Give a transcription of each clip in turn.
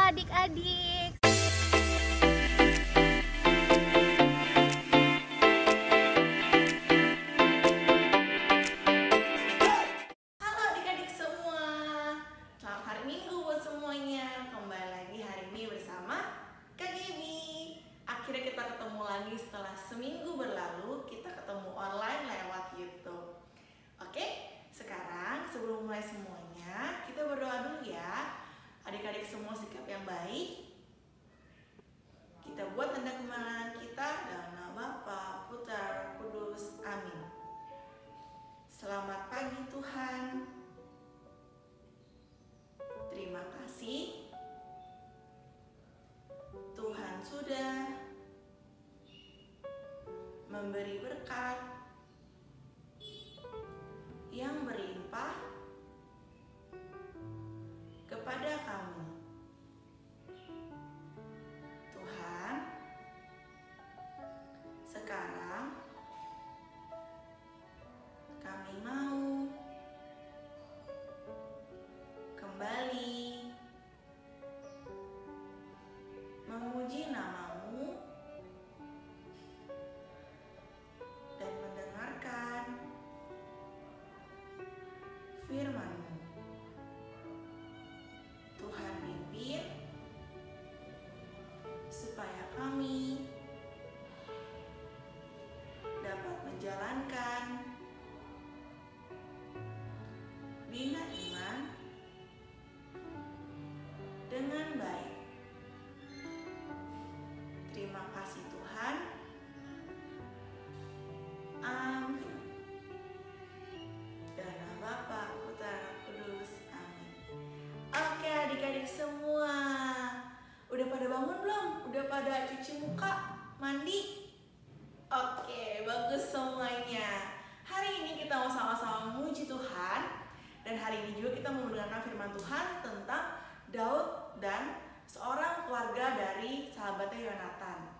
adik-adik. Halo adik-adik semua. Selamat hari Minggu buat semuanya. Kembali lagi hari ini bersama Kak Gaby. Akhirnya kita ketemu lagi setelah seminggu berlalu. Kita ketemu online lewat YouTube. Oke, sekarang sebelum mulai semuanya, kita berdoa dulu ya. Adik-adik semua sikap yang baik. Kita buat tanda kemenangan kita dalam nama Bapa, Putra, Kudus. Amin. Selamat pagi Tuhan. Terima kasih Tuhan sudah memberi berkat yang berlimpah kepada kami. Tuhan, sekarang kami mau kembali memuji nama-Mu dan mendengarkan firman-Mu. Tuhan pimpin supaya kami dapat menjalankan bina iman dengan baik. Terima kasih Tuhan. Amin. Dalam nama Bapa, Putra, Kudus. Amin. Oke adik-adik semua, udah pada bangun belum? Udah pada cuci muka, mandi? Oke, bagus semuanya. Hari ini kita mau sama-sama memuji Tuhan. Dan hari ini juga kita mau mendengarkan firman Tuhan tentang Daud dan seorang keluarga dari sahabatnya Yonatan.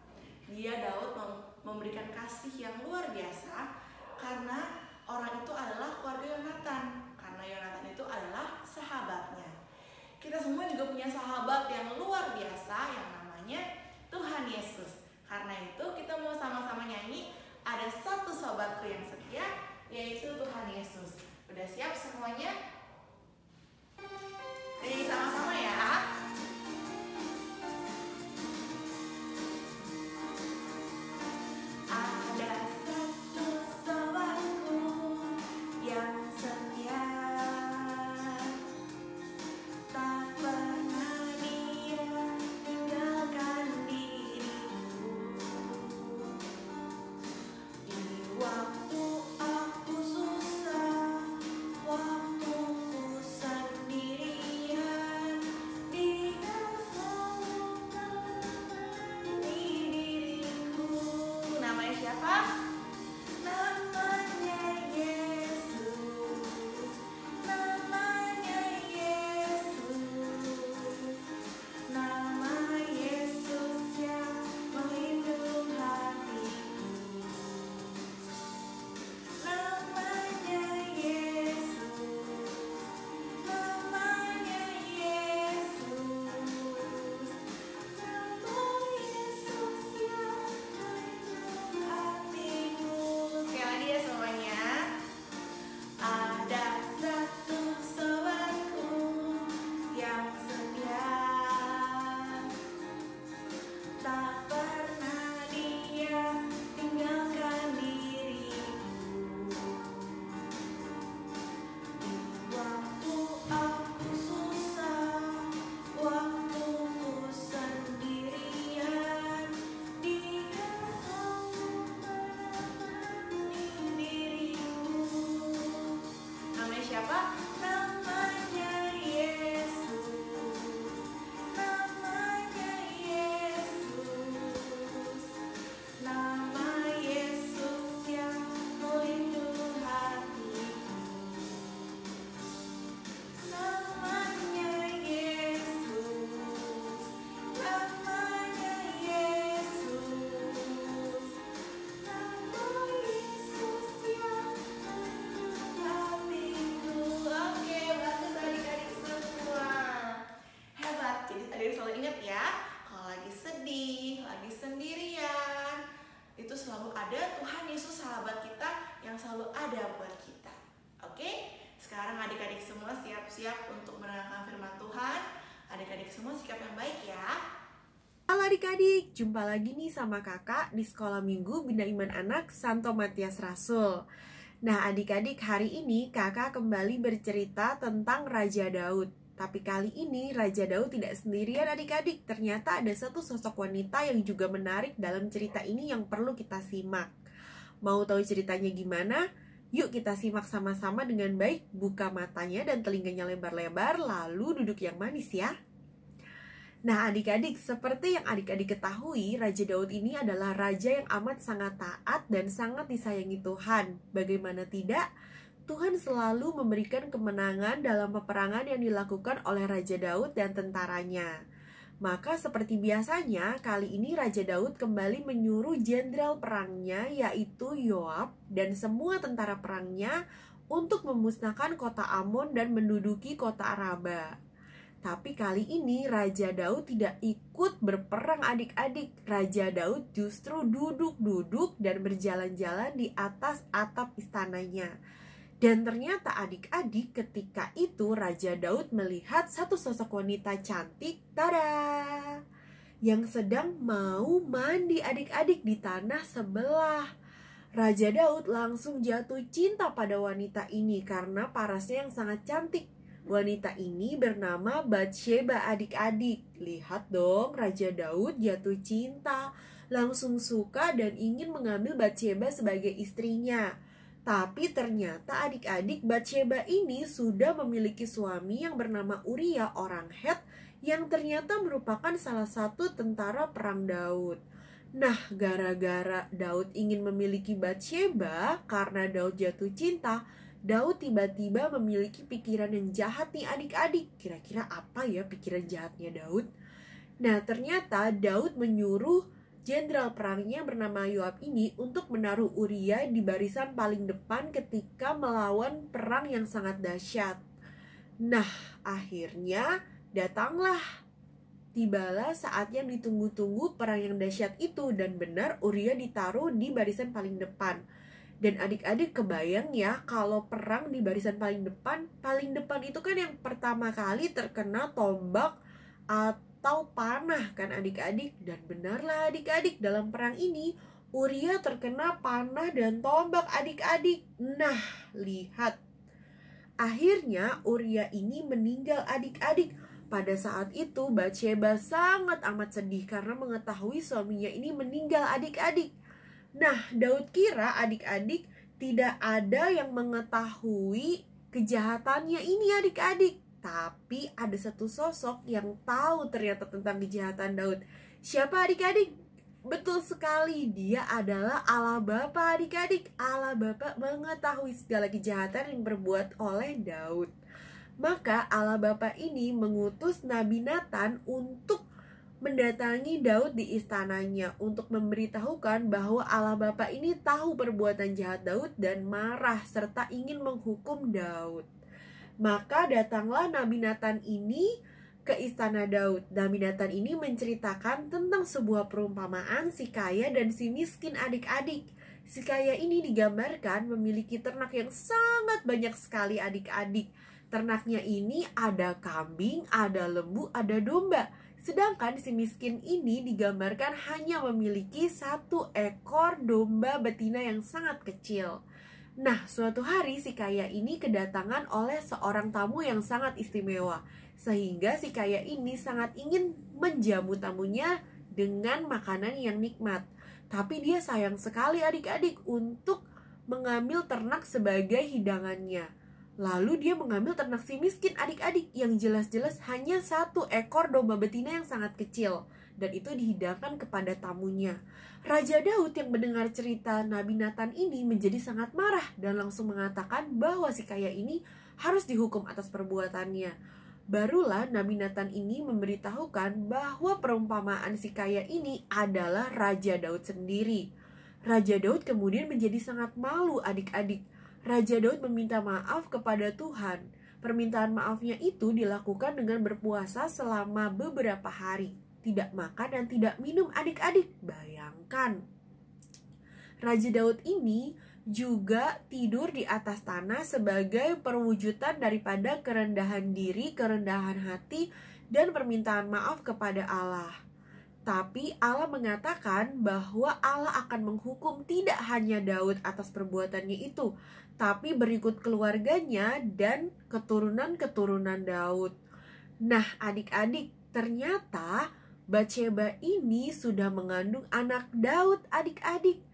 Daud memberikan kasih yang luar biasa karena orang itu adalah keluarga Yonatan. Karena Yonatan itu adalah sahabatnya. Kita semua juga punya sahabat yang luar biasa yang namanya Tuhan Yesus. Karena itu kita mau sama-sama nyanyi Ada Satu Sobatku Yang Setia, yaitu Tuhan Yesus. Udah siap semuanya? Nyanyi sama-sama ya. Ada satu sobatku yang setia, tak pernah dia tinggalkan diriku. Di waktu aku susah, waktuku sendirian, ada buat kita. Oke? Sekarang adik-adik semua siap-siap untuk mendengarkan firman Tuhan. Adik-adik semua sikap yang baik ya. Halo adik-adik, jumpa lagi nih sama kakak di Sekolah Minggu Bina Iman Anak Santo Matias Rasul. Nah adik-adik, hari ini kakak kembali bercerita tentang Raja Daud. Tapi kali ini Raja Daud tidak sendirian adik-adik. Ternyata ada satu sosok wanita yang juga menarik dalam cerita ini yang perlu kita simak. Mau tahu ceritanya gimana? Yuk kita simak sama-sama dengan baik. Buka matanya dan telinganya lebar-lebar, lalu duduk yang manis ya. Nah adik-adik, seperti yang adik-adik ketahui, Raja Daud ini adalah raja yang amat sangat taat dan sangat disayangi Tuhan. Bagaimana tidak, Tuhan selalu memberikan kemenangan dalam peperangan yang dilakukan oleh Raja Daud dan tentaranya. Maka seperti biasanya, kali ini Raja Daud kembali menyuruh jenderal perangnya, yaitu Yoab, dan semua tentara perangnya untuk memusnahkan kota Amon dan menduduki kota Araba. Tapi kali ini Raja Daud tidak ikut berperang adik-adik. Raja Daud justru duduk-duduk dan berjalan-jalan di atas atap istananya. Dan ternyata adik-adik, ketika itu Raja Daud melihat satu sosok wanita cantik, tada, yang sedang mau mandi adik-adik di tanah sebelah. Raja Daud langsung jatuh cinta pada wanita ini karena parasnya yang sangat cantik. Wanita ini bernama Batsheba adik-adik. Lihat dong, Raja Daud jatuh cinta, langsung suka dan ingin mengambil Batsheba sebagai istrinya. Tapi ternyata adik-adik, Batsheba ini sudah memiliki suami yang bernama Uria orang Het, yang ternyata merupakan salah satu tentara perang Daud. Nah, gara-gara Daud ingin memiliki Batsheba, karena Daud jatuh cinta, Daud tiba-tiba memiliki pikiran yang jahat nih adik-adik. Kira-kira apa ya pikiran jahatnya Daud? Nah, ternyata Daud menyuruh jenderal perangnya bernama Yoab ini untuk menaruh Uria di barisan paling depan ketika melawan perang yang sangat dahsyat. Nah, akhirnya datanglah. Tibalah saat yang ditunggu-tunggu perang yang dahsyat itu, dan benar Uria ditaruh di barisan paling depan. Dan adik-adik kebayang ya, kalau perang di barisan paling depan itu kan yang pertama kali terkena tombak atau panah kan adik-adik. Dan benarlah adik-adik, dalam perang ini Uria terkena panah dan tombak adik-adik. Nah, lihat. Akhirnya Uria ini meninggal adik-adik. Pada saat itu Batsheba sangat amat sedih karena mengetahui suaminya ini meninggal adik-adik. Nah, Daud kira adik-adik tidak ada yang mengetahui kejahatannya ini adik-adik. Tapi ada satu sosok yang tahu ternyata tentang kejahatan Daud. Siapa adik-adik? Betul sekali, dia adalah Allah Bapa adik-adik. Allah Bapa mengetahui segala kejahatan yang berbuat oleh Daud. Maka Allah Bapa ini mengutus Nabi Nathan untuk mendatangi Daud di istananya untuk memberitahukan bahwa Allah Bapa ini tahu perbuatan jahat Daud dan marah serta ingin menghukum Daud. Maka datanglah Nabi Nathan ini ke istana Daud. Nabi Nathan ini menceritakan tentang sebuah perumpamaan si kaya dan si miskin adik-adik. Si kaya ini digambarkan memiliki ternak yang sangat banyak sekali adik-adik. Ternaknya ini ada kambing, ada lembu, ada domba. Sedangkan si miskin ini digambarkan hanya memiliki satu ekor domba betina yang sangat kecil. Nah, suatu hari si kaya ini kedatangan oleh seorang tamu yang sangat istimewa. Sehingga si kaya ini sangat ingin menjamu tamunya dengan makanan yang nikmat. Tapi dia sayang sekali adik-adik untuk mengambil ternak sebagai hidangannya. Lalu dia mengambil ternak si miskin adik-adik yang jelas-jelas hanya satu ekor domba betina yang sangat kecil. Dan itu dihidangkan kepada tamunya. Raja Daud yang mendengar cerita Nabi Nathan ini menjadi sangat marah dan langsung mengatakan bahwa si kaya ini harus dihukum atas perbuatannya. Barulah Nabi Nathan ini memberitahukan bahwa perumpamaan si kaya ini adalah Raja Daud sendiri. Raja Daud kemudian menjadi sangat malu adik-adik. Raja Daud meminta maaf kepada Tuhan. Permintaan maafnya itu dilakukan dengan berpuasa selama beberapa hari. Tidak makan dan tidak minum adik-adik. Bayangkan. Raja Daud ini juga tidur di atas tanah sebagai perwujudan daripada kerendahan diri, kerendahan hati, dan permintaan maaf kepada Allah. Tapi Allah mengatakan bahwa Allah akan menghukum tidak hanya Daud atas perbuatannya itu, tapi berikut keluarganya dan keturunan-keturunan Daud. Nah, adik-adik, ternyata Batsheba ini sudah mengandung anak Daud, adik-adik.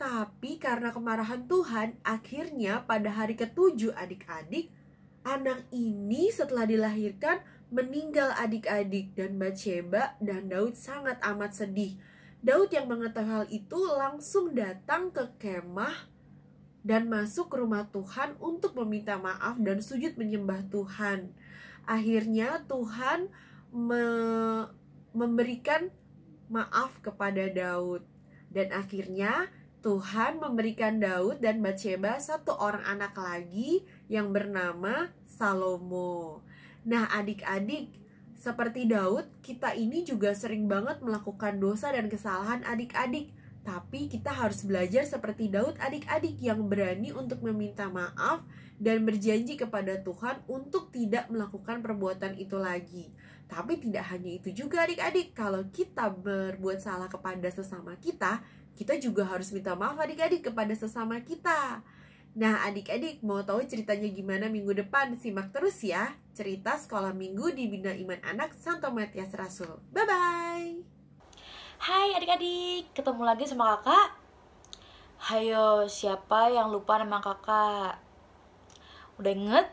Tapi karena kemarahan Tuhan, akhirnya pada hari ke-7 adik-adik, anak ini setelah dilahirkan meninggal adik-adik, dan Batsheba dan Daud sangat amat sedih. Daud yang mengetahui hal itu langsung datang ke kemah dan masuk ke rumah Tuhan untuk meminta maaf dan sujud menyembah Tuhan. Akhirnya Tuhan memberikan maaf kepada Daud, dan akhirnya Tuhan memberikan Daud dan Batsheba satu orang anak lagi yang bernama Salomo. Nah, adik-adik, seperti Daud, kita ini juga sering banget melakukan dosa dan kesalahan adik-adik. Tapi kita harus belajar seperti Daud, adik-adik, yang berani untuk meminta maaf dan berjanji kepada Tuhan untuk tidak melakukan perbuatan itu lagi. Tapi tidak hanya itu juga adik-adik, kalau kita berbuat salah kepada sesama kita juga harus minta maaf adik-adik kepada sesama kita. Nah, adik-adik mau tahu ceritanya gimana minggu depan? Simak terus ya cerita Sekolah Minggu di Bina Iman Anak Santo Matias Rasul. Bye-bye. Hai adik-adik, ketemu lagi sama kakak. Hayo, siapa yang lupa nama kakak? Udah inget?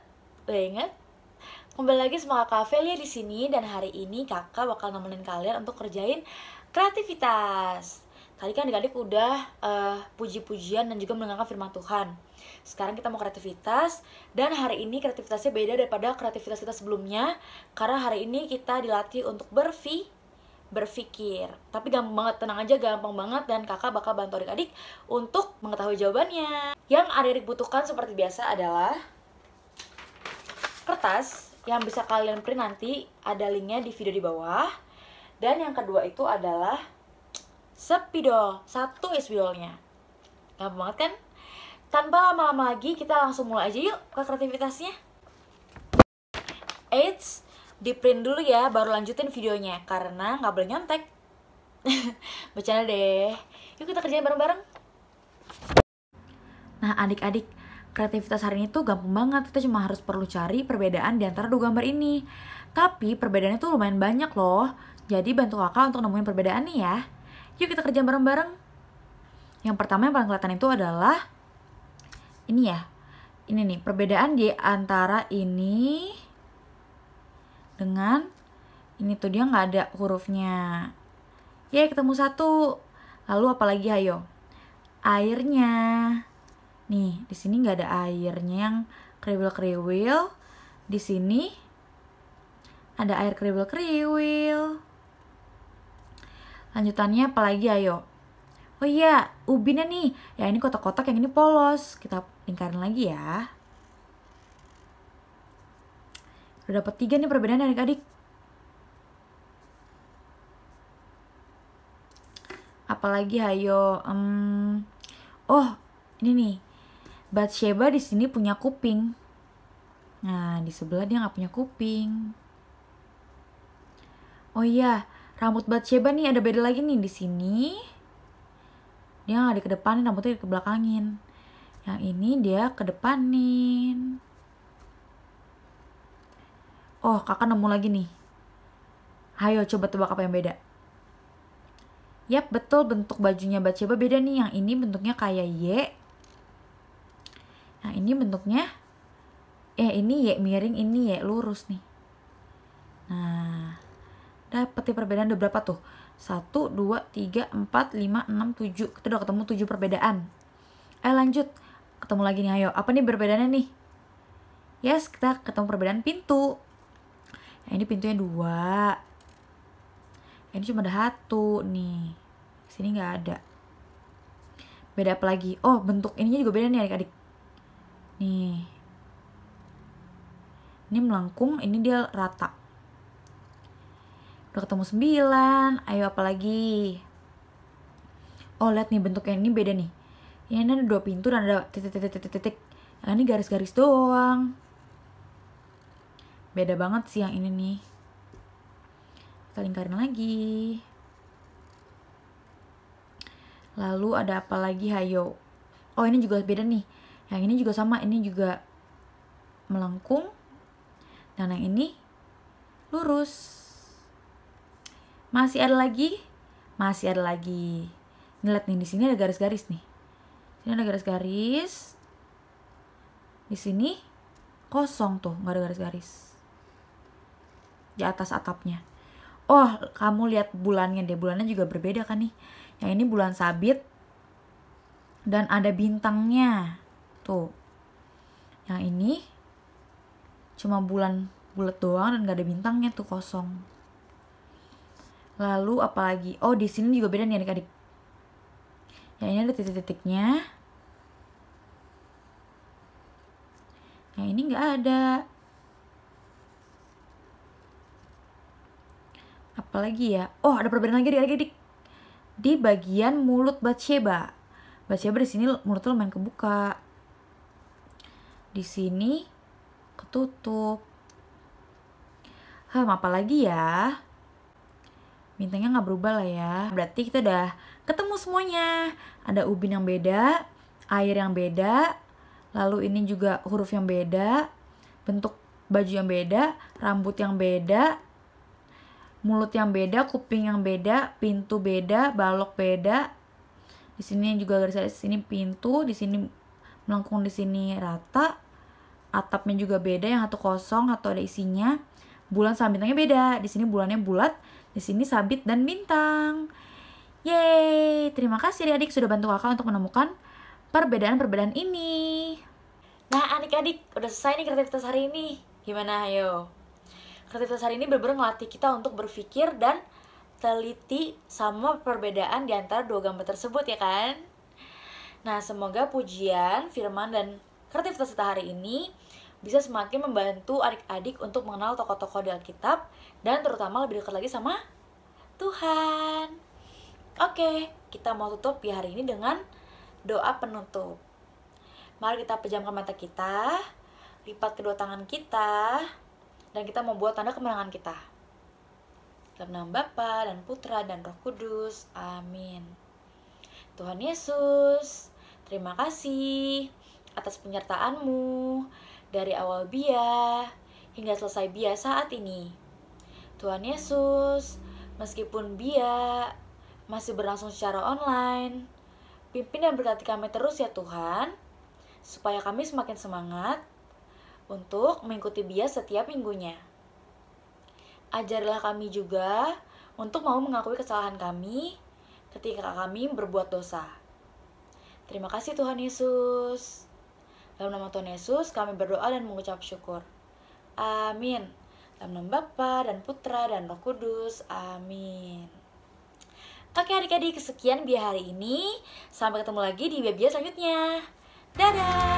Kembali lagi sama kakak Velia di sini, dan hari ini kakak bakal nemenin kalian untuk kerjain kreativitas. Tadi kan adik-adik udah puji-pujian dan juga mendengarkan firman Tuhan. Sekarang kita mau kreativitas, dan hari ini kreativitasnya beda daripada kreativitas kita sebelumnya, karena hari ini kita dilatih untuk berpikir. Tapi gampang banget, tenang aja, gampang banget, dan kakak bakal bantu adik-adik untuk mengetahui jawabannya. Yang adik-adik butuhkan seperti biasa adalah kertas yang bisa kalian print, nanti ada linknya di video di bawah. Dan yang kedua itu adalah spidol, satu spidolnya. Gampang banget kan? Tanpa lama-lama lagi, kita langsung mulai aja yuk ke kreativitasnya. Eits, di print dulu ya, baru lanjutin videonya, karena nggak boleh nyontek. Bercanda deh. Yuk kita kerjain bareng-bareng. Nah adik-adik, kreativitas hari ini tuh gampang banget. Kita cuma harus perlu cari perbedaan di antara dua gambar ini. Tapi perbedaannya tuh lumayan banyak loh. Jadi bantu kakak untuk nemuin perbedaan nih ya. Yuk kita kerja bareng-bareng. Yang pertama yang paling kelihatan itu adalah ini ya. Ini nih, perbedaan di antara ini dengan ini tuh, dia nggak ada hurufnya. Ya, ketemu satu. Lalu apalagi ayo? Airnya. Nih, di sini nggak ada airnya yang kriwil-kriwil. Di sini ada air kriwil-kriwil. Lanjutannya apalagi ayo? Oh iya, ubinnya nih. Ya ini kotak-kotak, yang ini polos. Kita lingkarin lagi ya. Udah dapet 3 nih perbedaan adik-adik. Apalagi ayo? Oh, ini nih. Batsheba di sini punya kuping. Nah, di sebelah dia nggak punya kuping. Oh iya, rambut Batsheba nih ada beda lagi nih. Di sini dia nggak dikedepanin, rambutnya dikebelakangin. Yang ini dia kedepanin. Oh, kakak nemu lagi nih. Ayo coba tebak apa yang beda. Yap, betul, bentuk bajunya Batsheba beda nih. Yang ini bentuknya kayak Y. Yang ini bentuknya ini Y miring, ini Y lurus nih. Nah, dapet perbedaan udah berapa tuh? 1, 2, 3, 4, 5, 6, 7. Kita udah ketemu 7 perbedaan. Ayo lanjut. Ketemu lagi nih, ayo. Apa nih perbedaannya nih? Yes, kita ketemu perbedaan pintu. Nah, ini pintunya 2. Ini cuma ada 1 nih. Sini nggak ada. Beda apa lagi? Oh, bentuk ininya juga beda nih adik-adik. Nih. Ini melengkung, ini dia rata. Udah ketemu 9. Ayo apa lagi? Oh, lihat nih bentuknya ini beda nih. Ya, ini ada 2 pintu dan ada titik-titik. Yang ini garis-garis doang. Beda banget sih yang ini nih. Kita lingkarin lagi. Lalu ada apa lagi, hayo? Oh, ini juga beda nih. Yang ini juga sama, ini juga melengkung. Dan yang ini lurus. Masih ada lagi? Masih ada lagi. Ini lihat nih, di sini ada garis-garis nih. Sini ada garis-garis. Di sini kosong tuh, nggak ada garis-garis. Di atas atapnya. Oh, kamu lihat bulannya deh. Bulannya juga berbeda kan nih. Yang ini bulan sabit dan ada bintangnya. Tuh. Yang ini cuma bulan bulat doang dan nggak ada bintangnya, tuh kosong. Lalu apalagi? Oh, di sini juga beda nih adik-adik. Yang ini ada titik-titiknya. Yang ini nggak ada. Apalagi ya? Oh, ada perbedaan lagi adik-adik. Di bagian mulut Batsheba. Batsheba di sini mulutnya lumayan kebuka. Di sini ketutup. Apalagi ya? Bintangnya nggak berubah lah ya. Berarti kita udah ketemu semuanya. Ada ubin yang beda, air yang beda, lalu ini juga huruf yang beda, bentuk baju yang beda, rambut yang beda, mulut yang beda, kuping yang beda, pintu beda, balok beda. Di sini juga garis-garis, di sini pintu, di sini melengkung, di sini rata. Atapnya juga beda, yang satu kosong atau ada isinya. Bulan sama bintangnya beda. Di sini bulannya bulat, di sini sabit dan bintang. Yeay, terima kasih adik-adik sudah bantu kakak untuk menemukan perbedaan-perbedaan ini. Nah adik-adik, udah selesai nih kreativitas hari ini. Gimana, ayo? Kreativitas hari ini bener-bener ngelatih kita untuk berpikir dan teliti sama perbedaan di antara 2 gambar tersebut ya kan? Nah, semoga pujian, firman, dan kreativitas kita hari ini bisa semakin membantu adik-adik untuk mengenal tokoh-tokoh di Alkitab dan terutama lebih dekat lagi sama Tuhan. Oke, kita mau tutup di hari ini dengan doa penutup. Mari kita pejamkan mata kita, lipat kedua tangan kita, dan kita membuat tanda kemenangan kita. Dalam nama Bapa dan Putra dan Roh Kudus. Amin. Tuhan Yesus, terima kasih atas penyertaan-Mu dari awal Bia hingga selesai Bia saat ini. Tuhan Yesus, meskipun Bia masih berlangsung secara online, pimpin dan berkati kami terus ya Tuhan, supaya kami semakin semangat untuk mengikuti Bia setiap minggunya. Ajarilah kami juga untuk mau mengakui kesalahan kami ketika kami berbuat dosa. Terima kasih Tuhan Yesus. Dalam nama Tuhan Yesus kami berdoa dan mengucap syukur. Amin. Dalam nama Bapa dan Putra dan Roh Kudus. Amin. Oke adik-adik, sekian Bia hari ini. Sampai ketemu lagi di Bia selanjutnya. Dadah.